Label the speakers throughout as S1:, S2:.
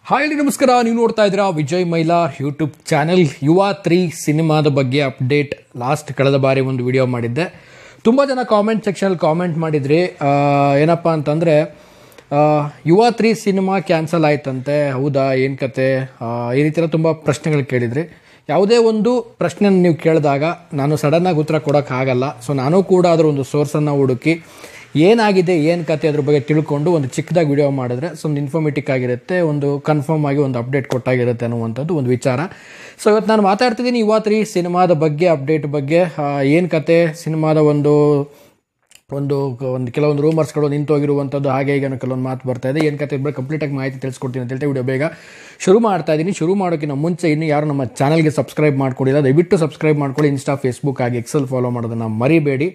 S1: Hi ನಮಸ್ಕಾರ. ನೀವು ನೋಡ್ತಾ ಇದ್ದೀರಾ ವಿಜಯ್ ಮೈಲಾರ್ ಯೂಟ್ಯೂಬ್ ಚಾನೆಲ್. ಯುವ 3 ಸಿನಿಮಾದ ಬಗ್ಗೆ ಅಪ್ಡೇಟ್ ಕಳೆದ ಬಾರಿ ಒಂದು ವಿಡಿಯೋ ಮಾಡಿದ್ದೆ. ತುಂಬ ಜನ ಕಾಮೆಂಟ್ ಸೆಕ್ಷನಲ್ಲಿ ಕಾಮೆಂಟ್ ಮಾಡಿದ್ರಿ. ಏನಪ್ಪ ಅಂತಂದರೆ ಯುವ 3 ಸಿನಿಮಾ ಕ್ಯಾನ್ಸಲ್ ಆಯ್ತಂತೆ, ಹೌದಾ, ಏನು ಕತೆ, ಈ ರೀತಿ ತುಂಬ ಪ್ರಶ್ನೆಗಳು ಕೇಳಿದ್ರಿ. ಯಾವುದೇ ಒಂದು ಪ್ರಶ್ನೆ ನೀವು ಕೇಳಿದಾಗ ನಾನು ಸಡನ್ನಾಗಿ ಉತ್ತರ ಕೊಡೋಕ್ಕಾಗಲ್ಲ. ಸೊ ನಾನು ಕೂಡ ಅದರ ಒಂದು ಸೋರ್ಸನ್ನು ಹುಡುಕಿ ಏನಾಗಿದೆ, ಏನು ಕತೆ, ಅದ್ರ ಬಗ್ಗೆ ತಿಳ್ಕೊಂಡು ಒಂದು ಚಿಕ್ಕದಾಗಿ ವಿಡಿಯೋ ಮಾಡಿದ್ರೆ ಒಂದು ಇನ್ಫಾರ್ಮೇಟಿಕ್ ಆಗಿರುತ್ತೆ, ಒಂದು ಕನ್ಫರ್ಮ್ ಆಗಿ ಒಂದು ಅಪ್ಡೇಟ್ ಕೊಟ್ಟಾಗಿರುತ್ತೆ ಅನ್ನುವಂಥದ್ದು ಒಂದು ವಿಚಾರ. ಸೊ ಇವತ್ತು ನಾನು ಮಾತಾಡ್ತಿದ್ದೀನಿ ಯುವ 3 ಸಿನಿಮಾದ ಬಗ್ಗೆ, ಅಪ್ಡೇಟ್ ಬಗ್ಗೆ. ಏನು ಕತೆ, ಸಿನಿಮಾದ ಒಂದು ಕೆಲವೊಂದು ರೂಮರ್ಸ್ಗಳು ನಿಂತೋಗಿರುವಂಥದ್ದು, ಹಾಗೆ ಈಗ ಕೆಲವೊಂದು ಮಾತು ಬರ್ತಾ ಇದೆ. ಏನು ಕತೆ ಇಬ್ಬರು ಕಂಪ್ಲೀಟಾಗಿ ಮಾಹಿತಿ ತಿಳಿಸ್ಕೊಡ್ತೀನಿ ಅಂತ ಹೇಳ್ತಾ ವಿಡಿಯೋ ಬೇಗ ಶುರು ಮಾಡ್ತಾ ಇದ್ದೀನಿ. ಶುರು ಮಾಡೋಕ್ಕಿಂತ ಮುಂಚೆ ಇನ್ನೂ ಯಾರು ನಮ್ಮ ಚಾನಲ್ಗೆ ಸಬ್ಸ್ಕ್ರೈಬ್ ಮಾಡ್ಕೊಂಡಿಲ್ಲ, ದಯವಿಟ್ಟು ಸಬ್ಸ್ಕ್ರೈಬ್ ಮಾಡ್ಕೊಳ್ಳಿ. ಇನ್ಸ್ಟಾ, ಫೇಸ್ಬುಕ್ ಆಗಿ ಎಕ್ಸೆಲ್ ಫಾಲೋ ಮಾಡೋದನ್ನು ಮರಿಬೇಡಿ.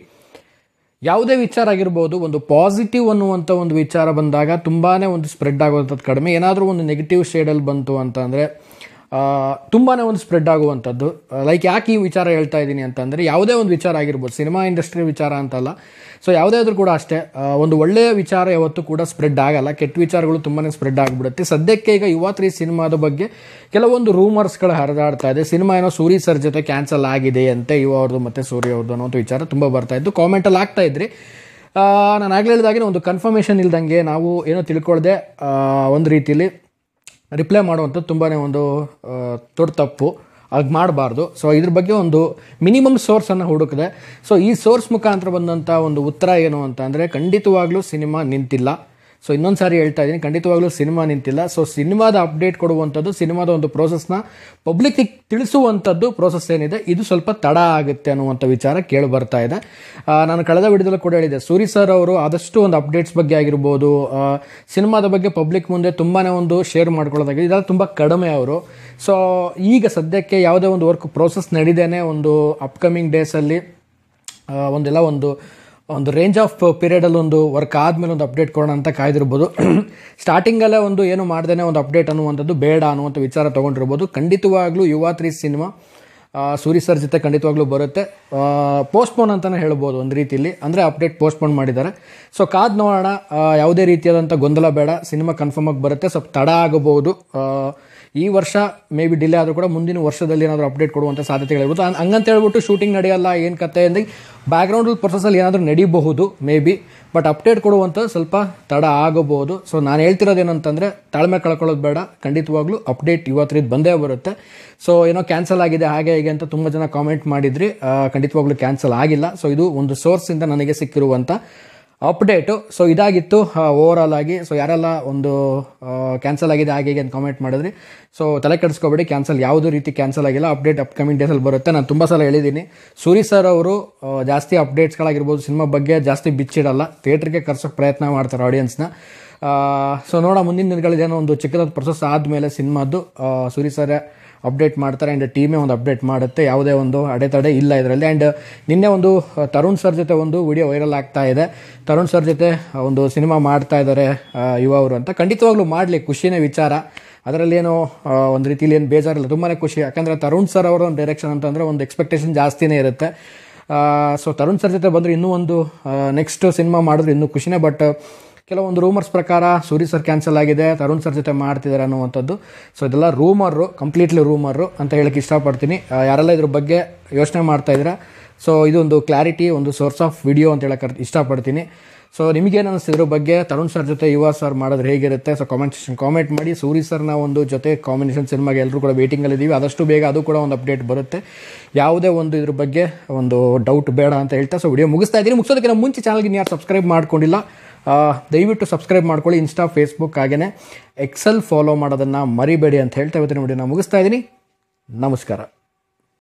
S1: ಯಾವುದೇ ವಿಚಾರ ಆಗಿರ್ಬೋದು, ಒಂದು ಪಾಸಿಟಿವ್ ಅನ್ನುವಂಥ ಒಂದು ವಿಚಾರ ಬಂದಾಗ ತುಂಬಾ ಒಂದು ಸ್ಪ್ರೆಡ್ ಆಗುವಂಥದ್ದು ಕಡಿಮೆ. ಏನಾದರೂ ಒಂದು ನೆಗೆಟಿವ್ ಶೇಡಲ್ಲಿ ಬಂತು ಅಂತಂದರೆ ತುಂಬಾ ಒಂದು ಸ್ಪ್ರೆಡ್ ಆಗುವಂಥದ್ದು. ಲೈಕ್ ಯಾಕೆ ಈ ವಿಚಾರ ಹೇಳ್ತಾ ಇದ್ದೀನಿ ಅಂತಂದರೆ, ಯಾವುದೇ ಒಂದು ವಿಚಾರ ಆಗಿರ್ಬೋದು, ಸಿನಿಮಾ ಇಂಡಸ್ಟ್ರಿ ವಿಚಾರ ಅಂತಲ್ಲ, ಸೊ ಯಾವುದೇ ಆದರೂ ಕೂಡ ಅಷ್ಟೇ, ಒಂದು ಒಳ್ಳೆಯ ವಿಚಾರ ಯಾವತ್ತೂ ಕೂಡ ಸ್ಪ್ರೆಡ್ ಆಗಲ್ಲ, ಕೆಟ್ಟ ವಿಚಾರಗಳು ತುಂಬಾ ಸ್ಪ್ರೆಡ್ ಆಗಿಬಿಡುತ್ತೆ. ಸದ್ಯಕ್ಕೆ ಈಗ ಯುವ 3 ಸಿನಿಮಾದ ಬಗ್ಗೆ ಕೆಲವೊಂದು ರೂಮರ್ಸ್ಗಳು ಹರಿದಾಡ್ತಾ ಇದೆ. ಸಿನಿಮಾ ಏನೋ ಸೂರಿ ಸರ್ ಜೊತೆ ಕ್ಯಾನ್ಸಲ್ ಆಗಿದೆ ಅಂತೆ, ಯುವ ಅವ್ರದ್ದು ಮತ್ತು ಸೂರ್ಯ ಅವ್ರದ್ದು ಅನ್ನೋಂಥ ವಿಚಾರ ತುಂಬ ಬರ್ತಾ ಇತ್ತು, ಕಾಮೆಂಟಲ್ಲಿ ಆಗ್ತಾ ಇದ್ರಿ. ನಾನು ಆಗಲೇ ಹೇಳಿದಾಗೆ ಒಂದು ಕನ್ಫರ್ಮೇಷನ್ ಇಲ್ದಂಗೆ ನಾವು ಏನೋ ತಿಳ್ಕೊಳ್ದೆ ಒಂದು ರೀತಿಯಲ್ಲಿ ರಿಪ್ಲೈ ಮಾಡುವಂಥದ್ದು ತುಂಬಾ ಒಂದು ದೊಡ್ಡ ತಪ್ಪು, ಅದು ಮಾಡಬಾರ್ದು. ಸೊ ಇದ್ರ ಬಗ್ಗೆ ಒಂದು ಮಿನಿಮಮ್ ಸೋರ್ಸನ್ನು ಹುಡುಕಿದೆ. ಸೊ ಈ ಸೋರ್ಸ್ ಮುಖಾಂತರ ಬಂದಂಥ ಒಂದು ಉತ್ತರ ಏನು ಅಂತ ಅಂದರೆ, ಖಂಡಿತವಾಗ್ಲೂ ಸಿನಿಮಾ ನಿಂತಿಲ್ಲ. ಸೊ ಇನ್ನೊಂದು ಸಾರಿ ಹೇಳ್ತಾ ಇದ್ದೀನಿ, ಖಂಡಿತವಾಗ್ಲೂ ಸಿನಿಮಾ ನಿಂತಿಲ್ಲ. ಸೊ ಸಿನಿಮಾದ ಅಪ್ಡೇಟ್ ಕೊಡುವಂಥದ್ದು, ಸಿನಿಮಾದ ಒಂದು ಪ್ರೋಸೆಸ್ನ ಪಬ್ಲಿಕ್ಗೆ ತಿಳಿಸುವಂಥದ್ದು ಪ್ರೋಸೆಸ್ ಏನಿದೆ, ಇದು ಸ್ವಲ್ಪ ತಡ ಆಗುತ್ತೆ ಅನ್ನುವಂಥ ವಿಚಾರ ಕೇಳಿ ಬರ್ತಾ ಇದೆ. ನಾನು ಕಳೆದ ವಿಡಿಯೋದಲ್ಲಿ ಕೂಡ ಹೇಳಿದೆ, ಸೂರಿ ಸರ್ ಅವರು ಆದಷ್ಟು ಒಂದು ಅಪ್ಡೇಟ್ಸ್ ಬಗ್ಗೆ ಆಗಿರ್ಬೋದು, ಸಿನಿಮಾದ ಬಗ್ಗೆ ಪಬ್ಲಿಕ್ ಮುಂದೆ ತುಂಬಾ ಒಂದು ಶೇರ್ ಮಾಡ್ಕೊಳ್ಳೋದಾಗಿದೆ, ಇದೆಲ್ಲ ತುಂಬ ಕಡಿಮೆ ಅವರು. ಸೊ ಈಗ ಸದ್ಯಕ್ಕೆ ಯಾವುದೇ ಒಂದು ವರ್ಕ್ ಪ್ರೋಸೆಸ್ ನಡೀದೇನೆ ಒಂದು ಅಪ್ಕಮಿಂಗ್ ಡೇಸಲ್ಲಿ ಒಂದು ರೇಂಜ್ ಆಫ್ ಪೀರಿಯಡಲ್ಲಿ ಒಂದು ವರ್ಕ್ ಆದಮೇಲೆ ಒಂದು ಅಪ್ಡೇಟ್ ಕೊಡೋಣ ಅಂತ ಕಾಯ್ದಿರ್ಬೋದು. ಸ್ಟಾರ್ಟಿಂಗಲ್ಲೇ ಒಂದು ಏನು ಮಾಡ್ದೇ ಒಂದು ಅಪ್ಡೇಟ್ ಅನ್ನುವಂಥದ್ದು ಬೇಡ ಅನ್ನುವಂಥ ವಿಚಾರ ತೊಗೊಂಡಿರ್ಬೋದು. ಖಂಡಿತವಾಗ್ಲೂ ಯುವ 3 ಸಿನಿಮಾ ಸೂರಿ ಸರ್ ಜೊತೆ ಖಂಡಿತವಾಗ್ಲೂ ಬರುತ್ತೆ. ಪೋಸ್ಟ್ಪೋನ್ ಅಂತಲೇ ಹೇಳ್ಬೋದು ಒಂದು ರೀತಿಯಲ್ಲಿ, ಅಂದರೆ ಅಪ್ಡೇಟ್ ಪೋಸ್ಟ್ಪೋನ್ ಮಾಡಿದ್ದಾರೆ. ಸೊ ಕಾದು ನೋಡೋಣ, ಯಾವುದೇ ರೀತಿಯಾದಂಥ ಗೊಂದಲ ಬೇಡ, ಸಿನಿಮಾ ಕನ್ಫರ್ಮ್ ಆಗಿ ಬರುತ್ತೆ. ಸ್ವಲ್ಪ ತಡ ಆಗಬಹುದು, ಈ ವರ್ಷ ಮೇ ಬಿ ಡಿಲೇ ಆದರೂ ಕೂಡ ಮುಂದಿನ ವರ್ಷದಲ್ಲಿ ಏನಾದರೂ ಅಪ್ಡೇಟ್ ಕೊಡುವಂಥ ಸಾಧ್ಯತೆಗಳಿರ್ಬೋದು. ಹಂಗಂತ ಹೇಳ್ಬಿಟ್ಟು ಶೂಟಿಂಗ್ ನಡೆಯಲ್ಲ, ಏನು ಕತೆ ಅಂದರೆ ಬ್ಯಾಕ್ಗ್ರೌಂಡ್ ಪ್ರೊಸೆಸಲ್ಲಿ ಏನಾದರೂ ನಡೀಬಹುದು ಮೇ ಬಿ, ಬಟ್ ಅಪ್ಡೇಟ್ ಕೊಡುವಂಥದ್ದು ಸ್ವಲ್ಪ ತಡ ಆಗಬಹುದು. ಸೊ ನಾನು ಹೇಳ್ತಿರೋದೇನಂತಂದರೆ, ತಾಳ್ಮೆ ಕಳ್ಕೊಳ್ಳೋದು ಬೇಡ, ಖಂಡಿತವಾಗ್ಲೂ ಅಪ್ಡೇಟ್ ಯುವ 3 ಬಂದೇ ಬರುತ್ತೆ. ಸೊ ಏನೋ ಕ್ಯಾನ್ಸಲ್ ಆಗಿದೆ ಹಾಗೆ ಹೀಗೆ ಅಂತ ತುಂಬ ಜನ ಕಾಮೆಂಟ್ ಮಾಡಿದ್ರಿ, ಖಂಡಿತವಾಗ್ಲೂ ಕ್ಯಾನ್ಸಲ್ ಆಗಿಲ್ಲ. ಸೊ ಇದು ಒಂದು ಸೋರ್ಸಿಂದ ನನಗೆ ಸಿಕ್ಕಿರುವಂಥ ಅಪ್ಡೇಟು. ಸೊ ಇದಾಗಿತ್ತು ಓವರ್ ಆಲ್ ಆಗಿ. ಸೊ ಯಾರೆಲ್ಲ ಒಂದು ಕ್ಯಾನ್ಸಲ್ ಆಗಿದೆ ಹಾಗೆ ಅಂತ ಕಾಮೆಂಟ್ ಮಾಡಿದ್ರಿ, ಸೊ ತಲೆ ಕೆಡಿಸ್ಕೋಬೇಡಿ, ಯಾವುದೇ ರೀತಿ ಕ್ಯಾನ್ಸಲ್ ಆಗಿಲ್ಲ. ಅಪ್ಡೇಟ್ ಅಪ್ಕಮಿಂಗ್ ಡೇಸಲ್ಲಿ ಬರುತ್ತೆ. ನಾನು ತುಂಬ ಸಲ ಹೇಳಿದ್ದೀನಿ, ಸೂರಿ ಸರ್ ಅವರು ಜಾಸ್ತಿ ಅಪ್ಡೇಟ್ಸ್ಗಳಾಗಿರ್ಬೋದು, ಸಿನಿಮಾ ಬಗ್ಗೆ ಜಾಸ್ತಿ ಬಿಚ್ಚಿಡಲ್ಲ, ಥಿಯೇಟ್ರಿಗೆ ಕರ್ಸೋಕ್ಕೆ ಪ್ರಯತ್ನ ಮಾಡ್ತಾರೆ ಆಡಿಯನ್ಸ್ನ. ಸೊ ಮುಂದಿನ ದಿನಗಳಿದೇನೋ ಒಂದು ಚಿಕ್ಕದಾದ ಪ್ರೊಸೆಸ್ ಆದಮೇಲೆ ಸಿನಿಮಾದ್ದು ಸೂರಿ ಸರ್ ಅಪ್ಡೇಟ್ ಮಾಡ್ತಾರೆ, ಆ್ಯಂಡ್ ಟೀಮೇ ಒಂದು ಅಪ್ಡೇಟ್ ಮಾಡುತ್ತೆ, ಯಾವುದೇ ಒಂದು ಅಡೆತಡೆ ಇಲ್ಲ ಇದರಲ್ಲಿ. ಆ್ಯಂಡ್ ನಿನ್ನೆ ಒಂದು ತರುಣ್ ಸರ್ ಜೊತೆ ಒಂದು ವಿಡಿಯೋ ವೈರಲ್ ಆಗ್ತಾ ಇದೆ. ತರುಣ್ ಸರ್ ಜೊತೆ ಒಂದು ಸಿನಿಮಾ ಮಾಡ್ತಾ ಇದ್ದಾರೆ ಯುವ ಅವರು ಅಂತ. ಖಂಡಿತವಾಗ್ಲೂ ಮಾಡಲಿ, ಖುಷಿನೇ ವಿಚಾರ, ಅದರಲ್ಲೇನೋ ಒಂದು ರೀತಿಯಲ್ಲಿ ಏನು ಬೇಜಾರಿಲ್ಲ, ತುಂಬಾ ಖುಷಿ. ಯಾಕಂದರೆ ತರುಣ್ ಸರ್ ಅವರ ಒಂದು ಡೈರೆಕ್ಷನ್ ಅಂತಂದರೆ ಒಂದು ಎಕ್ಸ್ಪೆಕ್ಟೇಷನ್ ಜಾಸ್ತಿನೇ ಇರುತ್ತೆ. ಸೊ ತರುಣ್ ಸರ್ ಜೊತೆ ಬಂದರೆ ಇನ್ನೂ ಒಂದು ನೆಕ್ಸ್ಟ್ ಸಿನಿಮಾ ಮಾಡಿದ್ರೆ ಇನ್ನೂ ಖುಷಿನೇ. ಬಟ್ ಕೆಲವೊಂದು ರೂಮರ್ಸ್ ಪ್ರಕಾರ ಸೂರಿ ಸರ್ ಕ್ಯಾನ್ಸಲ್ ಆಗಿದೆ, ತರುಣ್ ಸರ್ ಜೊತೆ ಮಾಡ್ತಿದ್ದಾರೆ ಅನ್ನುವಂಥದ್ದು. ಸೊ ಇದೆಲ್ಲ ಕಂಪ್ಲೀಟ್ಲಿ ರೂಮರು ಅಂತ ಹೇಳಕ್ಕೆ ಇಷ್ಟಪಡ್ತೀನಿ. ಯಾರೆಲ್ಲ ಇದ್ರ ಬಗ್ಗೆ ಯೋಚನೆ ಮಾಡ್ತಾ ಇದ್ದೀರಾ, ಸೊ ಇದೊಂದು ಕ್ಲಾರಿಟಿ, ಒಂದು ಸೋರ್ಸ್ ಆಫ್ ವಿಡಿಯೋ ಅಂತ ಹೇಳಕ್ಕೆ ಇಷ್ಟಪಡ್ತೀನಿ. ಸೊ ನಿಮಗೇನು ಅನಿಸ್ತಿದ್ರ ಬಗ್ಗೆ, ತರುಣ್ ಸರ್ ಜೊತೆ ಯುವ ಸರ್ ಮಾಡಿದ್ರೆ ಹೇಗಿರುತ್ತೆ? ಸೊ ಕಾಮೆಂಟ್ ಮಾಡಿ. ಸೂರಿ ಸರ್ನ ಒಂದು ಜೊತೆ ಕಾಂಬಿನೇಷನ್ ಸಿನಿಮಾಗೆ ಎಲ್ಲರೂ ಕೂಡ ವೇಟಿಂಗಲ್ಲಿದ್ದೀವಿ, ಆದಷ್ಟು ಬೇಗ ಅದು ಕೂಡ ಒಂದು ಅಪ್ಡೇಟ್ ಬರುತ್ತೆ. ಯಾವುದೇ ಒಂದು ಇದ್ರ ಬಗ್ಗೆ ಒಂದು ಡೌಟ್ ಬೇಡ ಅಂತ ಹೇಳ್ತಾ ಸೊ ವಿಡಿಯೋ ಮುಗಿಸ್ತಾ ಇದ್ದೀನಿ. ಮುಗಿಸೋದಕ್ಕಿಂತ ಮುಂಚೆ ಚಾನಲ್ಗೆ ಯಾರು ಸಬ್ಸ್ಕ್ರೈಬ್ ಮಾಡ್ಕೊಂಡಿಲ್ಲ, ದಯವಿಟ್ಟು ಸಬ್ಸ್ಕ್ರೈಬ್ ಮಾಡ್ಕೊಳ್ಳಿ. ಇನ್ಸ್ಟಾ, ಫೇಸ್ಬುಕ್ ಹಾಗೆಯೇ ಎಕ್ಸೆಲ್ ಫಾಲೋ ಮಾಡೋದನ್ನು ಮರಿಬೇಡಿ ಅಂತ ಹೇಳ್ತಾ ಇವತ್ತಿನ ವಿಡಿಯೋನ ಮುಗಿಸ್ತಾ ಇದ್ದೀನಿ. ನಮಸ್ಕಾರ.